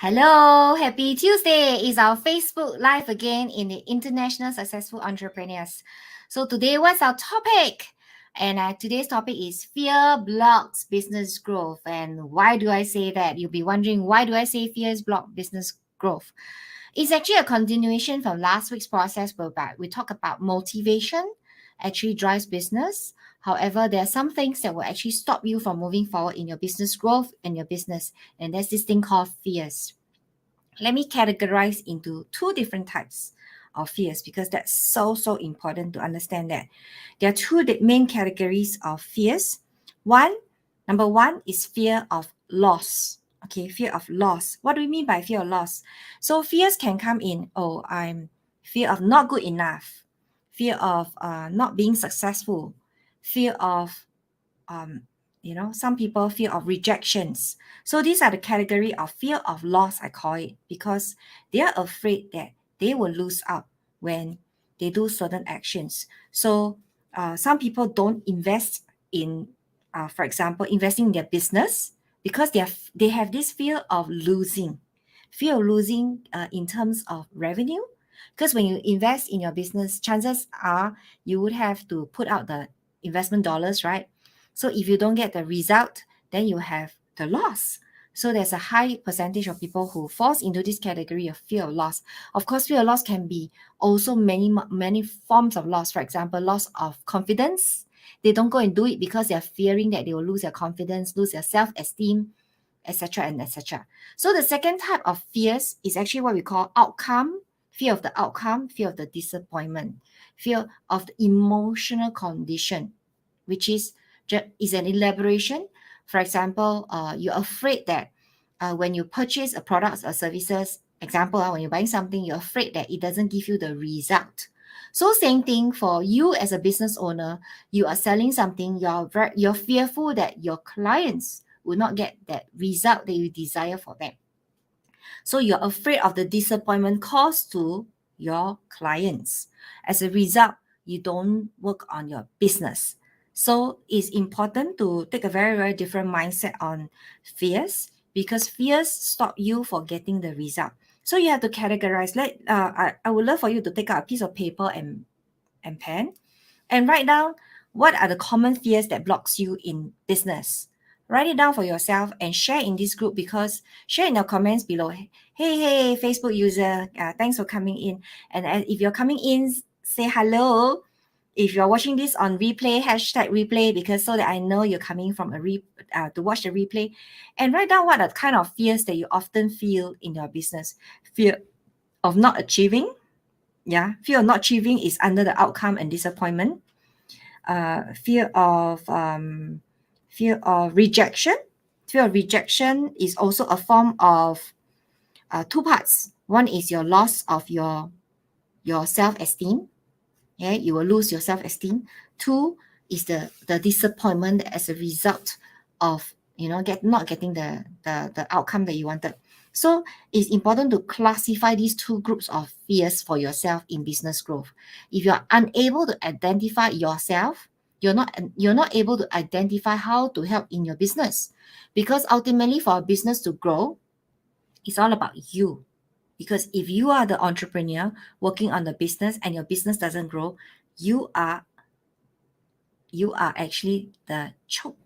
Hello, happy Tuesday. It's our Facebook Live again in the International Successful Entrepreneurs. So today, what's our topic? And today's topic is fear blocks business growth. And why do I say that? You'll be wondering, why do I say fears block business growth? It's actually a continuation from last week's process whereby we talk about motivation actually drives business. However, there are some things that will actually stop you from moving forward in your business growth and your business. And that's this thing called fears. Let me categorize into two different types of fears because that's so important to understand that. There are two main categories of fears. Number one is fear of loss. Okay, fear of loss. What do we mean by fear of loss? So fears can come in, I'm fear of not good enough, fear of not being successful, fear of some people fear of rejections. So these are the category of fear of loss, I call it, because they are afraid that they will lose out when they do certain actions. So some people don't invest in, for example, investing in their business because they have this fear of losing in terms of revenue. Because when you invest in your business, chances are you would have to put out the investment dollars, right? So if you don't get the result, then you have the loss. So there's a high percentage of people who falls into this category of fear of loss. Of course, fear of loss can be also many forms of loss. For example, loss of confidence. They don't go and do it because they're fearing that they will lose their confidence, lose their self-esteem, etc. and etc. So the second type of fears is actually what we call outcome, fear of the outcome, fear of the disappointment, fear of the emotional condition, which is an elaboration. For example, you're afraid that when you purchase a product or services, example, when you're buying something, you're afraid that it doesn't give you the result. So same thing for you as a business owner, you are selling something, you're fearful that your clients will not get that result that you desire for them. So you're afraid of the disappointment caused to your clients. As a result, you don't work on your business. So it's important to take a very different mindset on fears because fears stop you for getting the result. So you have to categorize. I would love for you to take out a piece of paper and pen and write down what are the common fears that blocks you in business. Write it down for yourself and share in this group because share in your comments below. Hey, Facebook user, thanks for coming in. And if you're coming in, say hello. If you're watching this on replay, hashtag replay because so that I know you're coming from to watch the replay. And write down what are the kind of fears that you often feel in your business. Fear of not achieving. Yeah, fear of not achieving is under the outcome and disappointment. Fear of rejection. Fear of rejection is also a form of two parts. One is your loss of your self-esteem. Yeah, you will lose your self-esteem. Two is the disappointment as a result of not getting the outcome that you wanted. So it's important to classify these two groups of fears for yourself in business growth. If you're unable to identify yourself, you're not able to identify how to help in your business. Because ultimately for a business to grow, it's all about you. Because if you are the entrepreneur working on the business and your business doesn't grow, you are actually the choke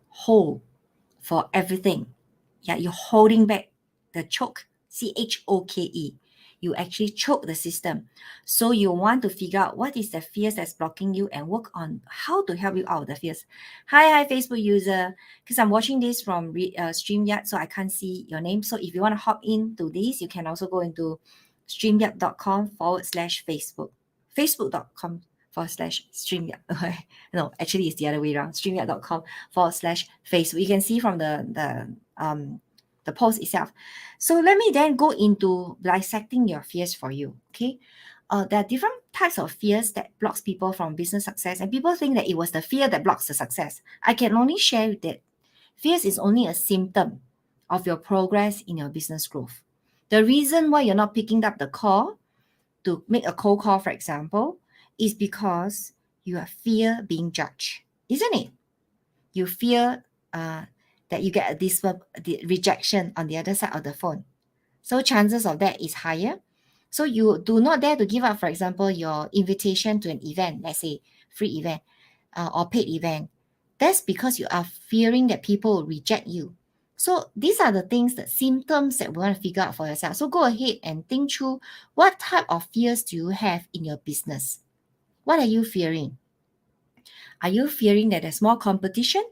hole for everything. Yeah, you're holding back the choke, CHOKE. You actually choke the system. So you want to figure out what is the fears that's blocking you and work on how to help you out of the fears. Hi, Facebook user. Because I'm watching this from StreamYard, so I can't see your name. So if you want to hop into this, you can also go into streamyard.com/Facebook. Facebook.com/StreamYard. No, actually it's the other way around. StreamYard.com/Facebook. You can see from the post itself. So let me then go into dissecting your fears for you. Okay. There are different types of fears that blocks people from business success, and people think that it was the fear that blocks the success. I can only share that fears is only a symptom of your progress in your business growth. The reason why you're not picking up the call to make a cold call, for example, is because you fear being judged, isn't it? You fear that you get a rejection on the other side of the phone. So chances of that is higher. So you do not dare to give up, for example, your invitation to an event, let's say free event or paid event. That's because you are fearing that people will reject you. So these are the things, the symptoms that we want to figure out for yourself. So go ahead and think through, what type of fears do you have in your business? What are you fearing? Are you fearing that there's more competition?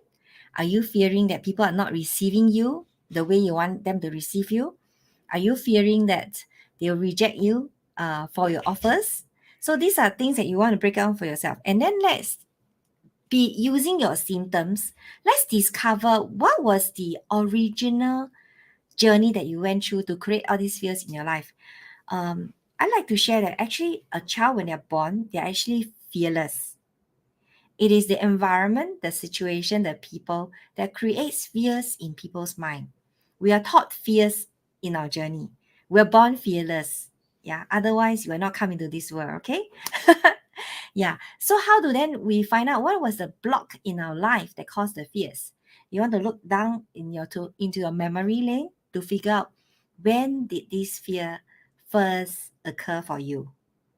Are you fearing that people are not receiving you the way you want them to receive you? Are you fearing that they'll reject you for your offers? So these are things that you want to break down for yourself. And then let's be using your symptoms. Let's discover what was the original journey that you went through to create all these fears in your life. I like to share that actually a child, when they're born, they're actually fearless. It is the environment, the situation, the people that creates fears in people's mind. We are taught fears in our journey. We're born fearless. Yeah. Otherwise, you are not coming to this world. Okay. Yeah. So how do then we find out what was the block in our life that caused the fears? You want to look down into your memory lane to figure out, when did this fear first occur for you?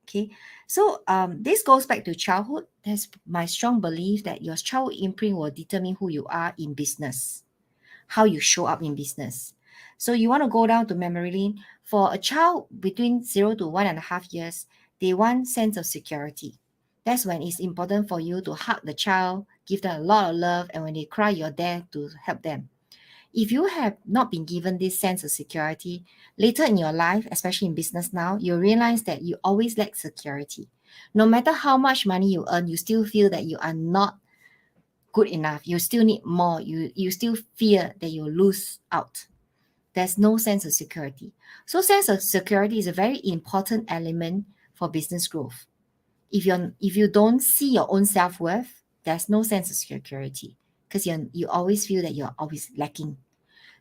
Okay. So this goes back to childhood. That's my strong belief that your childhood imprint will determine who you are in business, how you show up in business. So you want to go down to memory lane. For a child between 0 to 1.5 years, they want sense of security. That's when it's important for you to hug the child, give them a lot of love, and when they cry, you're there to help them. If you have not been given this sense of security, later in your life, especially in business now, you realize that you always lack security. No matter how much money you earn, you still feel that you are not good enough. You still need more. You still fear that you'll lose out. There's no sense of security. So sense of security is a very important element for business growth. If you don't see your own self-worth, there's no sense of security, because you always feel that you're always lacking.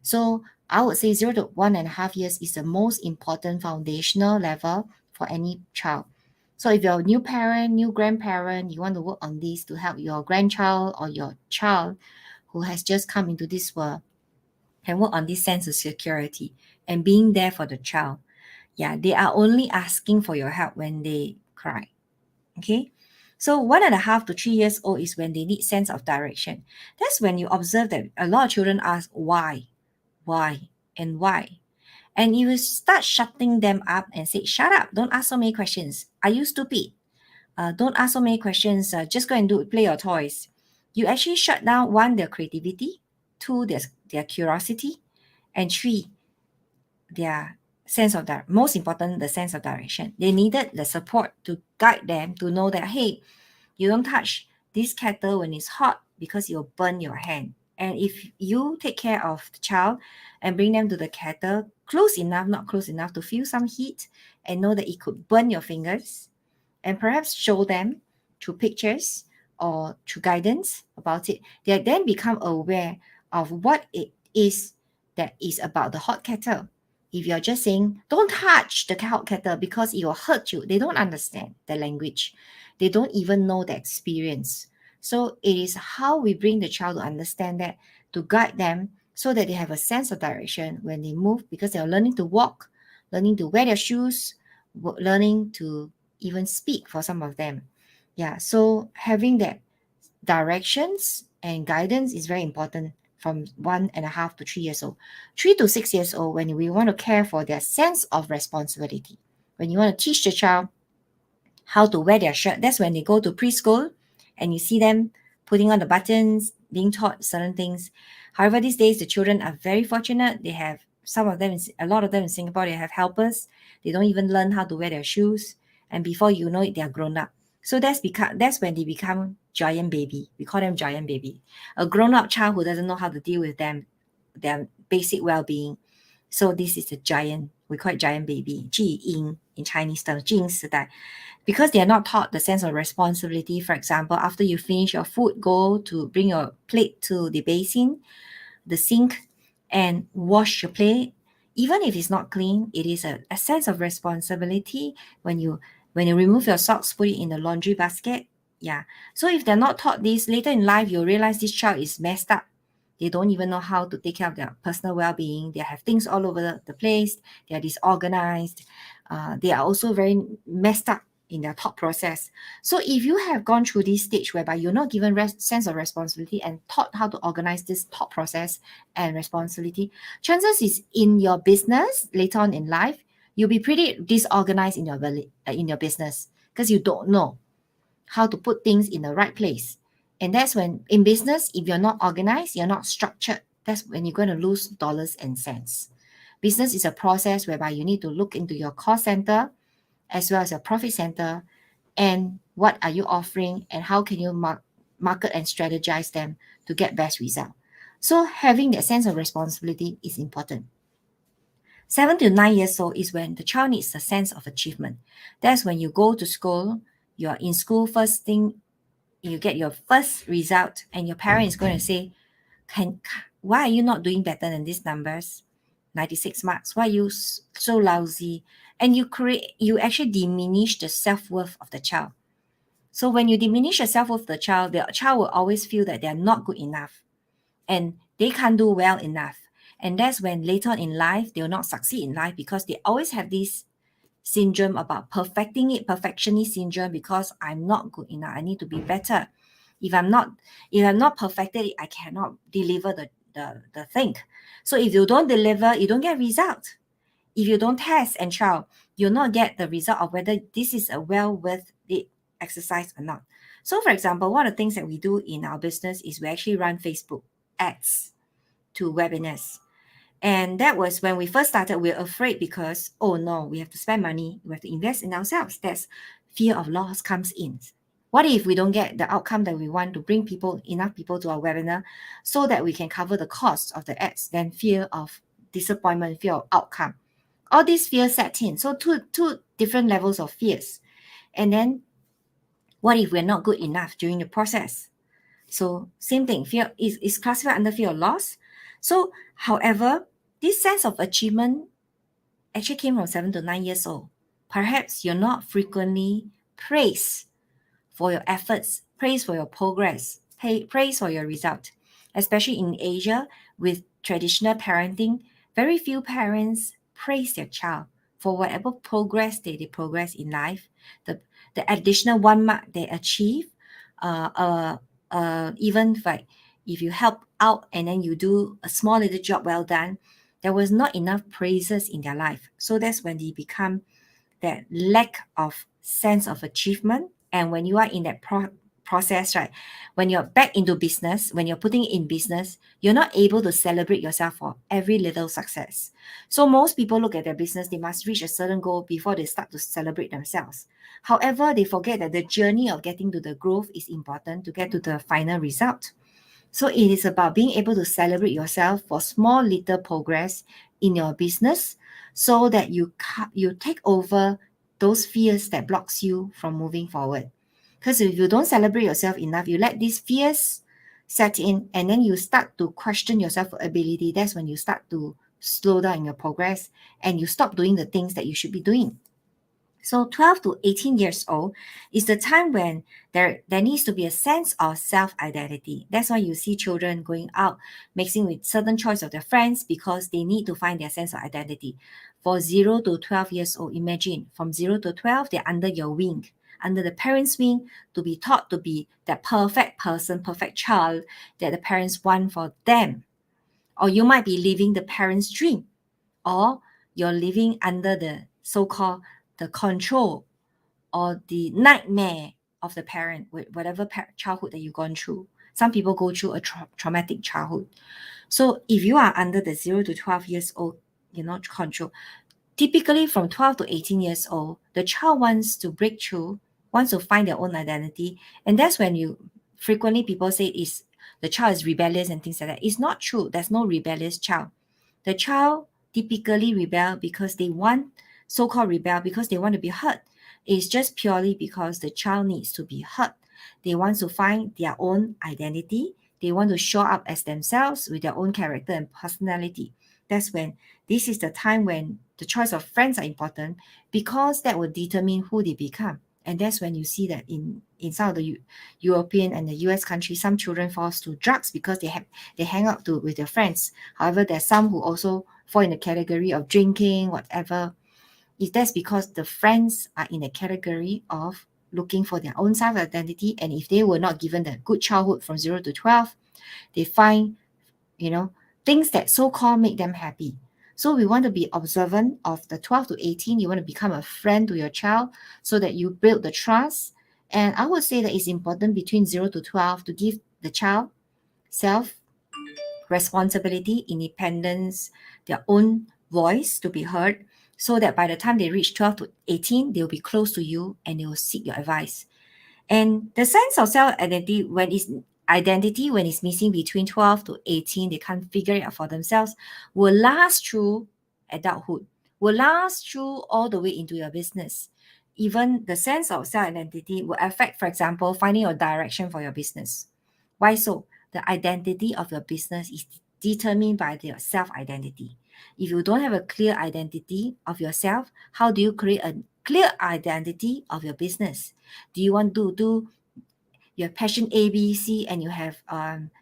So I would say 0 to 1.5 years is the most important foundational level for any child. So if you're a new parent, new grandparent, you want to work on this to help your grandchild or your child who has just come into this world, and work on this sense of security and being there for the child. Yeah, they are only asking for your help when they cry. Okay. So 1.5 to 3 years old is when they need sense of direction. That's when you observe that a lot of children ask why, and why. And you will start shutting them up and say, shut up, don't ask so many questions. Are you stupid? Don't ask so many questions. Just go and play your toys. You actually shut down, one, their creativity, two, their curiosity, and three, their sense of most important, the sense of direction. They needed the support to guide them to know that, hey, you don't touch this kettle when it's hot because you'll burn your hand. And if you take care of the child and bring them to the kettle close enough, not close enough to feel some heat and know that it could burn your fingers, and perhaps show them through pictures or through guidance about it, they then become aware of what it is that is about the hot kettle. If you're just saying, don't touch the hot kettle because it will hurt you, they don't understand the language. They don't even know the experience. So it is how we bring the child to understand that, to guide them so that they have a sense of direction when they move, because they're learning to walk, learning to wear their shoes, learning to even speak for some of them. Yeah, so having that directions and guidance is very important from 1.5 to 3 years old. 3 to 6 years old, when we want to care for their sense of responsibility, when you want to teach the child how to wear their shirt, that's when they go to preschool and you see them putting on the buttons, being taught certain things. However, these days the children are very fortunate. They have a lot of them in Singapore, they have helpers. They don't even learn how to wear their shoes, and before you know it, they are grown up. So that's when they become giant baby. We call them giant baby. A grown up child who doesn't know how to deal with them, their basic well-being. So this is a giant. We call it giant baby, 巨婴 in Chinese terms, 巨婴时代. Because they are not taught the sense of responsibility. For example, after you finish your food, go to bring your plate to the basin, the sink, and wash your plate. Even if it's not clean, it is a sense of responsibility. When you remove your socks, put it in the laundry basket. Yeah. So if they're not taught this, later in life, you'll realize this child is messed up. They don't even know how to take care of their personal well-being. They have things all over the place. They are disorganized. They are also very messed up in their thought process. So if you have gone through this stage whereby you're not given sense of responsibility and taught how to organize this thought process and responsibility, chances is in your business later on in life, you'll be pretty disorganized in your business because you don't know how to put things in the right place. And that's when in business, if you're not organized, you're not structured, that's when you're going to lose dollars and cents. Business is a process whereby you need to look into your cost center as well as your profit center, and what are you offering and how can you market and strategize them to get best result. So having that sense of responsibility is important. 7 to 9 years old is when the child needs a sense of achievement. That's when you go to school, you're in school, first thing, you get your first result, and your parent is going to say, why are you not doing better than these numbers? 96 marks. Why are you so lousy? And you actually diminish the self-worth of the child. So when you diminish the self-worth of the child will always feel that they're not good enough and they can't do well enough. And that's when later on in life, they will not succeed in life because they always have this syndrome about perfectionist syndrome, because I'm not good enough. I need to be better. If I'm not perfected it, I cannot deliver the thing. So if you don't deliver, you don't get result. If you don't test and trial, you'll not get the result of whether this is a well worth it exercise or not. So for example, one of the things that we do in our business is we actually run Facebook ads to webinars. And that was when we first started, we were afraid because, oh no, we have to spend money, we have to invest in ourselves. That's fear of loss comes in. What if we don't get the outcome that we want to bring enough people to our webinar so that we can cover the cost of the ads? Then fear of disappointment, fear of outcome. All these fears set in. So two different levels of fears. And then what if we're not good enough during the process? So same thing, fear is classified under fear of loss. So however, this sense of achievement actually came from 7 to 9 years old. Perhaps you're not frequently praised for your efforts, praised for your progress, praised for your result. Especially in Asia, with traditional parenting, very few parents praise their child for whatever progress they progress in life, the additional 1 mark they achieve, even like if you help out and then you do a small little job well done, there was not enough praises in their life. So that's when they become that lack of sense of achievement. And when you are in that process, right, when you're back into business, when you're putting it in business, you're not able to celebrate yourself for every little success. So most people look at their business, they must reach a certain goal before they start to celebrate themselves. However, they forget that the journey of getting to the growth is important to get to the final result. So it is about being able to celebrate yourself for small little progress in your business so that you take over those fears that blocks you from moving forward. Because if you don't celebrate yourself enough, you let these fears set in and then you start to question your self-ability. That's when you start to slow down your progress and you stop doing the things that you should be doing. So 12 to 18 years old is the time when there needs to be a sense of self-identity. That's why you see children going out, mixing with certain choice of their friends because they need to find their sense of identity. For 0 to 12 years old, imagine from 0 to 12, they're under your wing, under the parents' wing, to be taught to be that perfect person, perfect child that the parents want for them. Or you might be living the parents' dream, or you're living under the so-called the control or the nightmare of the parent with whatever childhood that you've gone through. Some people go through a traumatic childhood. So if you are under the 0 to 12 years old, control, typically from 12 to 18 years old, the child wants to break through, wants to find their own identity. And that's when frequently people say the child is rebellious and things like that. It's not true. There's no rebellious child. The child typically rebel because they want, so-called rebel because they want to be heard. It's just purely because the child needs to be heard. They want to find their own identity. They want to show up as themselves with their own character and personality. That's when this is the time when the choice of friends are important, because that will determine who they become. And that's when you see that in some of the European and the US countries, some children fall to drugs because they hang out with their friends. However, there's some who also fall in the category of drinking, whatever. That's because the friends are in the category of looking for their own self-identity. And if they were not given the good childhood from 0 to 12, they find, things that so-called make them happy. So we want to be observant of the 12 to 18. You want to become a friend to your child so that you build the trust. And I would say that it's important between 0 to 12 to give the child self-responsibility, independence, their own voice to be heard, so that by the time they reach 12 to 18, they'll be close to you and they will seek your advice. And the sense of self-identity when it's missing between 12 to 18, they can't figure it out for themselves, will last through adulthood, will last through all the way into your business. Even the sense of self-identity will affect, for example, finding your direction for your business. Why so? The identity of your business is determined by your self-identity. If you don't have a clear identity of yourself, how do you create a clear identity of your business? Do you want to do your passion A, B, C, and you have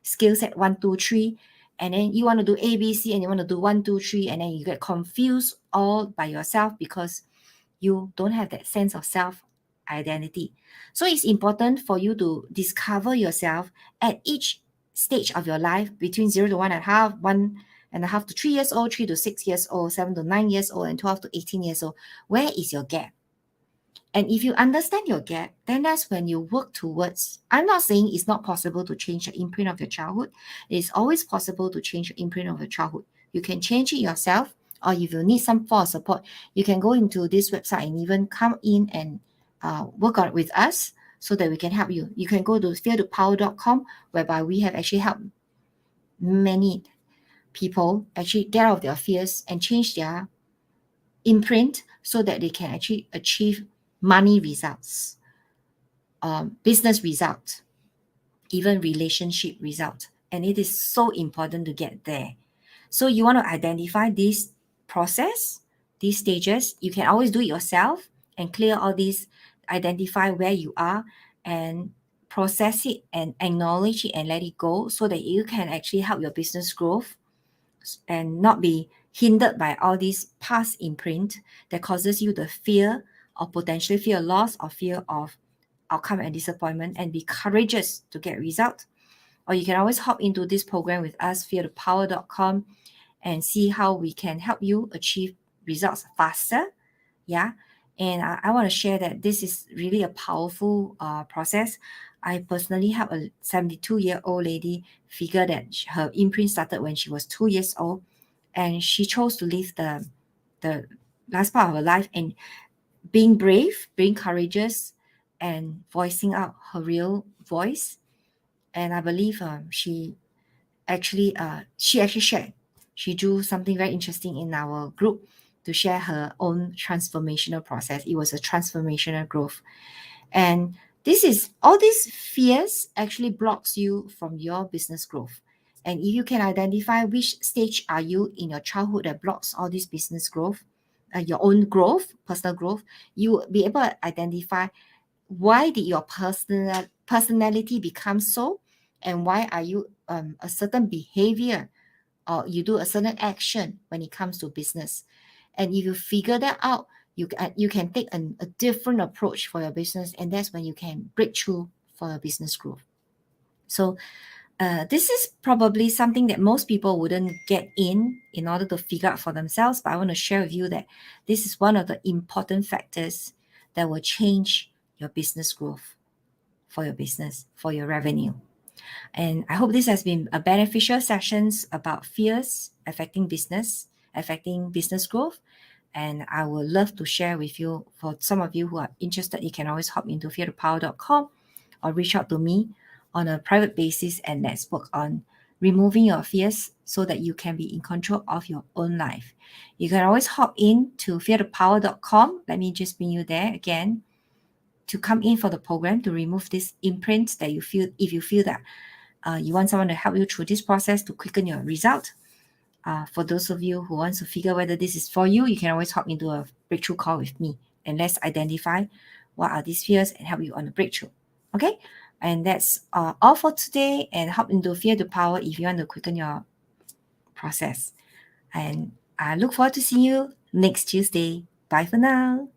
skill set 1, 2, 3, and then you want to do A, B, C, and you want to do 1, 2, 3, and then you get confused all by yourself because you don't have that sense of self-identity. So it's important for you to discover yourself at each stage of your life between 0 to 1.5, 1.5 to 3 years old, 3 to 6 years old, 7 to 9 years old, and 12 to 18 years old. Where is your gap? And if you understand your gap, then that's when you work towards. I'm not saying it's not possible to change the imprint of your childhood. It's always possible to change the imprint of your childhood. You can change it yourself, or if you need some form of support, you can go into this website and even come in and work on it with us so that we can help you. You can go to feartopower.com, whereby we have actually helped many people actually get out of their fears and change their imprint so that they can actually achieve money results, business results, even relationship results. And it is so important to get there. So you want to identify this process, these stages. You can always do it yourself and clear all these, identify where you are and process it and acknowledge it and let it go so that you can actually help your business growth and not be hindered by all these past imprint that causes you the fear or potentially fear of loss or fear of outcome and disappointment, and be courageous to get results. Or you can always hop into this program with us, feartopower.com, and see how we can help you achieve results faster. Yeah. And I want to share that this is really a powerful process. I personally helped a 72-year-old lady figure that her imprint started when she was 2 years old, and she chose to live the last part of her life and being brave, being courageous, and voicing out her real voice. And I believe she actually shared. She drew something very interesting in our group to share her own transformational process. It was a transformational growth. And this is all these fears actually blocks you from your business growth. And if you can identify which stage are you in your childhood that blocks all this business growth, your own growth, personal growth, you will be able to identify why did your personality become so, and why are you a certain behavior or you do a certain action when it comes to business. And if you figure that out, you can take a different approach for your business, and that's when you can break through for your business growth. So this is probably something that most people wouldn't get in order to figure out for themselves, but I want to share with you that this is one of the important factors that will change your business growth for your business, for your revenue. And I hope this has been a beneficial sessions about fears affecting business growth. And I would love to share with you. For some of you who are interested, you can always hop into feartopower.com or reach out to me on a private basis, and let's work on removing your fears so that you can be in control of your own life. You can always hop in to feartopower.com. Let me just bring you there again to come in for the program to remove this imprint that you feel, if you feel that you want someone to help you through this process to quicken your result. For those of you who want to figure whether this is for you, you can always hop into a breakthrough call with me, and let's identify what are these fears and help you on the breakthrough. Okay, and that's all for today, and hop into Fear to Power if you want to quicken your process. And I look forward to seeing you next Tuesday. Bye for now.